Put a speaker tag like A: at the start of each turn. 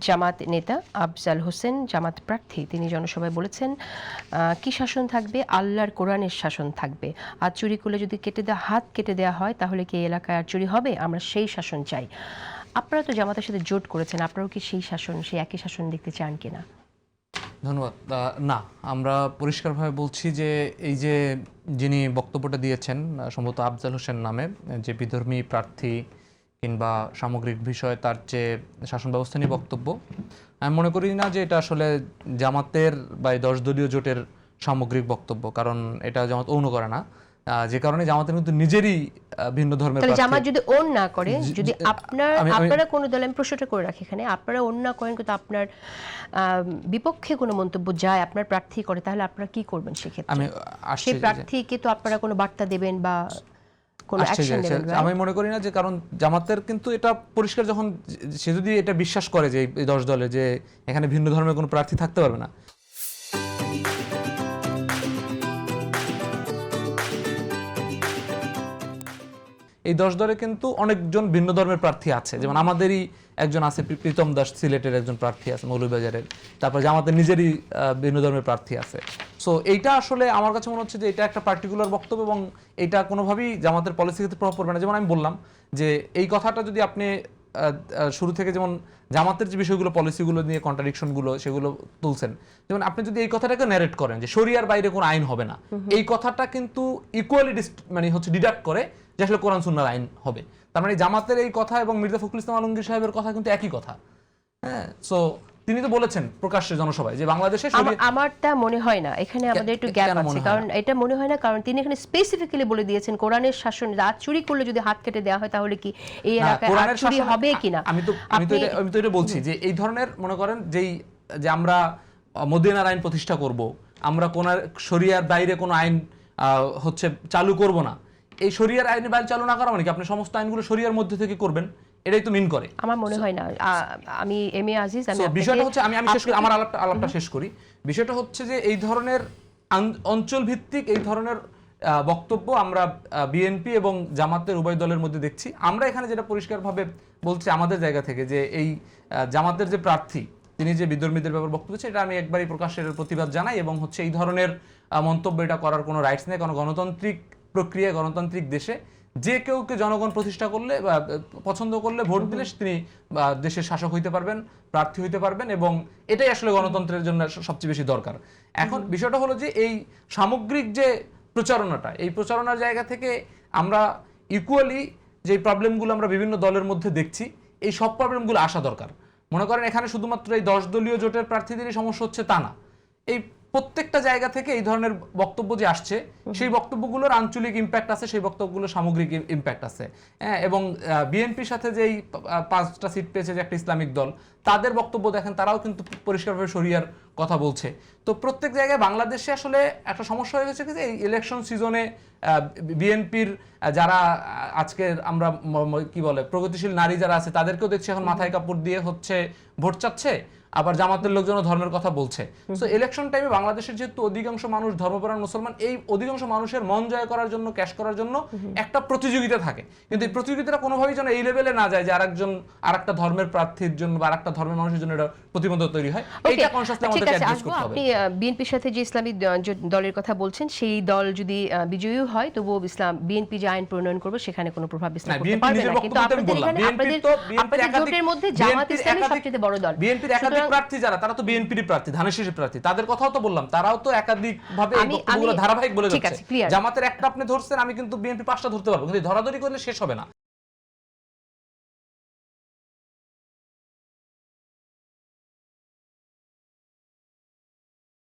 A: জামাত নেতা আফজাল হোসেন জামাত প্রার্থী তিনি জনসভায় বলেছেন কি শাসন থাকবে, আল্লাহর কোরআনের শাসন থাকবে। আর চুরি করলে যদি হাত কেটে দেওয়া হয় তাহলে কি এলাকায় আর চুরি হবে? আমরা সেই শাসন চাই। আপনারা তো জামাতের সাথে জোট করেছেন, আপনারাও কি সেই একই শাসন দেখতে চান কিনা?
B: ধন্যবাদ। না, আমরা পরিষ্কারভাবে বলছি যে এই যে যিনি বক্তব্যটা দিয়েছেন সম্ভবত আফজাল হোসেন নামে, যে বিধর্মী প্রার্থী কিংবা সামগ্রিক বিষয়ে তার যে শাসন ব্যবস্থা নিয়ে বক্তব্য, আমি মনে করি না যে এটা আসলে জামাতের বা 10 দলীয় জোটের সামগ্রিক বক্তব্য, কারণ এটা জামাত অন্য করে না। যে কারণে জামাতের কিন্তু নিজেরই ভিন্ন ধর্মের প্রার্থী।
A: জামাত যদি ওন না করে, যদি আপনারা কোনো দল, আমি প্রশ্নটা করে রাখি এখানে, আপনারা ওন না করেন কিন্তু আপনার বিপক্ষে কোনো মন্তব্য যায়, আপনার প্রার্থী করে, তাহলে আপনারা কি করবেন সেক্ষেত্রে? সেই প্রার্থীকে তো আপনারা কোনো বার্তা দেবেন বা কোনো অ্যাকশন নেবেন?
B: আমি মনে করি না, যে কারণ জামাতের কিন্তু এটা পরিষ্কার, যখন সে যদি এটা বিশ্বাস করে যে এই 10 দলে যে এখানে ভিন্ন ধর্মের কোনো প্রার্থী থাকতে পারবে না, এই 10 দলে কিন্তু অনেকজন ভিন্ন ধর্মের প্রার্থী আছে। যেমন আমাদেরই একজন আছে, প্রীতম দাস সিলেটের একজন প্রার্থী আছে মৌলভীবাজারের, তারপর জামাতের নিজেরই ভিন্ন ধর্মের প্রার্থী আছে। সো এইটা আসলে আমার কাছে মনে হচ্ছে যে এটা একটা পার্টিকুলার বক্তব্য এবং এটা কোনোভাবেই জামাতের পলিসির ক্ষেত্রে প্রভাব পড়বে না। যেমন আমি বললাম যে এই কথাটা যদি আপনি শুরু থেকে, যেমন জামাতের যে বিষয়গুলো, পলিসিগুলো নিয়ে কন্ট্রাডিকশনগুলো সেগুলো তুলছেন, যেমন আপনি যদি এই কথাটাকে ন্যারেট করেন যে শরিয়ার বাইরে কোনো আইন হবে না, এই কথাটা কিন্তু ইকুয়ালি মানে হচ্ছে ডিডাক্ট করে যে আসলে কোরআন সুন্নাহর আইন হবে। তার মানে জামাতের এই কথা এবং মির্জা ফখরুল ইসলাম আলমগীর সাহেবের কথা কিন্তু একই কথা। হ্যাঁ, সো তিনি তো বলেছেন প্রকাশ্যে জনসভায় যে বাংলাদেশে,
A: আমারটা মনে হয় না, এখানে আমাদের একটু গ্যাপ আছে। কারণ এটা মনে হয় না, কারণ তিনি এখানে স্পেসিফিক্যালি বলে দিয়েছেন কোরআনের শাসন, রাত চুরি করলে যদি হাত কেটে দেওয়া হয় তাহলে কি এই এলাকায় চুরি হবে কিনা।
B: আমি তো এটা বলছি যে এই ধরনের, মনে করেন যে আমরা মদিনার আইন প্রতিষ্ঠা করব, আমরা কোন শরিয়ার বাইরে কোনো আইন হচ্ছে চালু করব না, এই শরিয়ার আইন বাইরে চালু না করা মানে কি আপনি সমস্ত আইনগুলো শরিয়ার মধ্যে থেকে করবেন, এটাই তো মিন করে।
A: আমার মনে হয় না। আমি এম এ আজিজ,
B: বিষয়টা হচ্ছে, আমি শেষ করি, আমার আলাপটা শেষ করি। বিষয়টা হচ্ছে যে এই ধরনের অঞ্চল ভিত্তিক এই ধরনের বক্তব্য আমরা বিএনপি এবং জামাতের উভয় দলের মধ্যে দেখছি। আমরা এখানে যেটা পরিষ্কারভাবে বলছি আমাদের জায়গা থেকে, যে এই জামাতের যে প্রার্থী তিনি যে বিধর্মীদের ব্যাপারে বক্তব্য দিচ্ছেন, এটা আমি একবারই প্রকাশ্যের প্রতিবাদ জানাই এবং হচ্ছে এই ধরনের মন্তব্য এটা করার কোনো রাইটস নেই। কারণ গণতান্ত্রিক প্রক্রিয়া, গণতান্ত্রিক দেশে যে কেউকে জনগণ প্রতিষ্ঠা করলে বা পছন্দ করলে ভোট দিলে তিনি দেশের শাসক হইতে পারবেন, প্রার্থী হইতে পারবেন, এবং এটাই আসলে গণতন্ত্রের জন্য সবচেয়ে বেশি দরকার। এখন বিষয়টা হলো যে এই সামগ্রিক যে প্রচারণাটা, এই প্রচারণার জায়গা থেকে আমরা ইকুয়ালি যে প্রবলেমগুলো আমরা বিভিন্ন দলের মধ্যে দেখছি, এই সব প্রবলেমগুলো আসা দরকার। মনে করেন এখানে শুধুমাত্র এই 10 দলীয় জোটের প্রার্থীদেরই সমস্যা হচ্ছে তা না, এই প্রত্যেকটা জায়গা থেকে এই ধরনের বক্তব্য যে আসছে, সেই বক্তব্যগুলোর আঞ্চলিক ইম্প্যাক্ট আছে, সেই বক্তব্যগুলোর সামগ্রিক ইম্প্যাক্ট আছে। হ্যাঁ, এবং বিএনপির সাথে যেই 5টা সিট পেয়েছে যে একটা ইসলামিক দল, তাদের বক্তব্য দেখেন, তারাও কিন্তু পরিষ্কারভাবে শরিয়ার কথা বলছে। তো প্রত্যেক জায়গায় বাংলাদেশে আসলে একটা সমস্যা হয়ে গেছে যে এই ইলেকশন সিজনে বিএনপির যারা আজকে আমরা কি বলে প্রগতিশীল নারী যারা আছে, তাদেরকেও দেখছি এখন মাথায় কাপড় দিয়ে হচ্ছে ভোট চাচ্ছে, আবার জামাতের লোকজন ধর্মের কথা বলছে। সো ইলেকশন টাইমে বাংলাদেশের যেহেতু অধিকাংশ মানুষ ধর্মপরায়ণ মুসলমান, এই অধিকাংশ মানুষের মন জয় করার জন্য, ক্যাশ করার জন্য একটা প্রতিযোগিতা থাকে, কিন্তু এই প্রতিযোগিতাটা কোনোভাবেই যেন এই লেভেলে না যায় যে আরেকটা ধর্মের প্রার্থীর জন্য বা আরেকটা ধর্মের মানুষের জন্য এটা প্রতিবন্ধকতা তৈরি হয়। এইটা কনশাসলি আমাদেরকে অ্যাড্রেস করতে হবে।
A: আপনি বিএনপির সাথে যে ইসলামিক দলের কথা বলছেন, সেই দল যদি বিজয়ী হয় তবুও বিএনপি যে আইন প্রণয়ন করবে সেখানে কোনো প্রভাব বিস্তার করতে পারবে না। কিন্তু আপনাদের জোটের মধ্যে জামাত ইসলামী সবচেয়ে বড় দল,
B: বিএনপির একাধিক প্রার্থী যারা, তারা তো বিএনপির প্রার্থী, ধানের শীষের প্রার্থী, তাদের কথাও তো বললাম, তারাও তো একাধিক ভাবে এই বক্তব্যগুলো ধারাবাহিক বলে যাচ্ছে। জামাতের একটা আপনি ধরছেন, আমি কিন্তু বিএনপি 5টা ধরতে পারবো, কিন্তু ধরাধরি করলে শেষ হবে না।